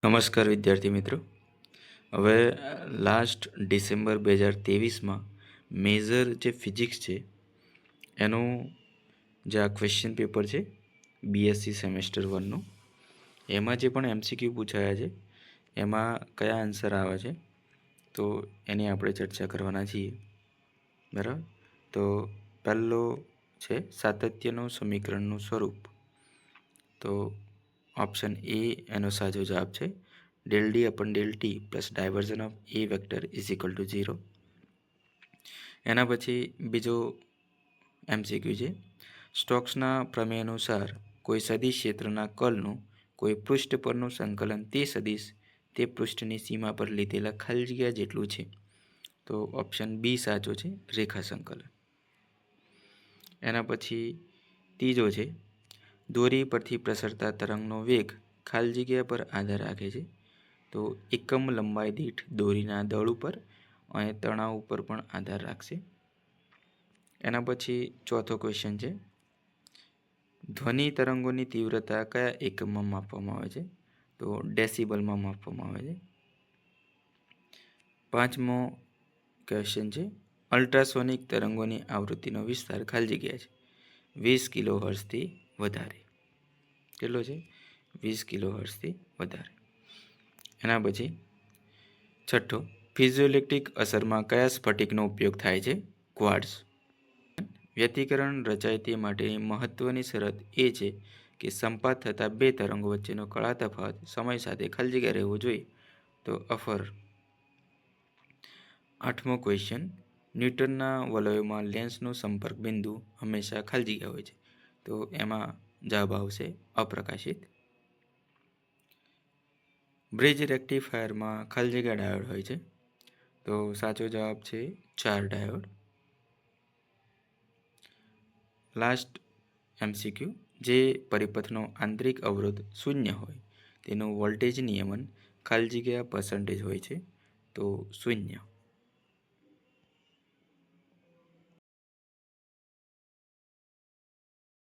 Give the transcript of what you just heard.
નમસ્કાર વિદ્યાર્થી મિત્રો. હવે લાસ્ટ ડિસેમ્બર 2023માં મેજર જે ફિઝિક્સ છે એનું જે આ ક્વેશ્ચન પેપર છે બીએસસી સેમેસ્ટર 1નું, એમાં જે પણ એમસીક્યુ પૂછાયા છે એમાં કયા આન્સર આવે છે તો એની આપણે ચર્ચા કરવાના છીએ. બરાબર. તો પહેલો છે સાતત્યનું સમીકરણનું સ્વરૂપ. તો ઓપ્શન એ એનો સાચો જવાબ છે. del d upon del t plus divergence of a vector is equal to 0. એના પછી બીજો એમસીક્યુ છે સ્ટોક્સના પ્રમેય અનુસાર કોઈ સદિશ ક્ષેત્રના કર્લનું કોઈ પૃષ્ઠ પરનું સંકલન તે સદિશ તે પૃષ્ઠની સીમા પર લીધેલા ખાલી જગ્યા જેટલું છે. તો ઓપ્શન બી સાચો છે, રેખા સંકલન. એના પછી ત્રીજો છે દોરી પરથી પ્રસરતા તરંગનો વેગ ખાલી જગ્યા પર આધાર રાખે છે. તો એકમ લંબાઈ દીઠ દોરીના દળ ઉપર અને તણાવ ઉપર પણ આધાર રાખશે. એના પછી ચોથો ક્વેશ્ચન છે ધ્વનિ તરંગોની તીવ્રતા કયા એકમમાં માપવામાં આવે છે? તો ડેસિબલમાં માપવામાં આવે છે. પાંચમો ક્વેશ્ચન છે અલ્ટ્રાસોનિક તરંગોની આવૃત્તિનો વિસ્તાર ખાલી જગ્યા છે 20 કિલોહર્ટ્ઝથી વધારે. કેટલો છે? 20 કિલોહર્ટ્ઝથી વધારે. એના પછી છઠ્ઠો ફિઝિયોઇલેક્ટ્રિક અસરમાં કયા સ્ફટિકનો ઉપયોગ થાય છે? ક્વાર્ટઝ. વ્યતિકરણ રચાય તે માટેની મહત્વની શરત એ છે કે સંપાત થતા બે તરંગો વચ્ચેનો કળા તફાવત સમય સાથે ખાલી જગ્યા રહેવો જોઈએ. તો અફર. આઠમો ક્વેશ્ચન ન્યૂટનના વલયોમાં લેન્સનું સંપર્ક બિંદુ હંમેશા ખાલી જગ્યા હોય છે. તો એમાં જવાબ આવશે અપ્રકાશિત. બ્રિજ રેક્ટિફાયરમાં ખાલી જગ્યા ડાયોડ હોય છે. તો સાચો જવાબ છે 4 ડાયોડ. લાસ્ટ એમસીક્યુ જે પરિપથનો આંતરિક અવરોધ શૂન્ય હોય તેનું વોલ્ટેજ નિયમન ખાલી જગ્યા પર્સન્ટેજ હોય છે. તો 0.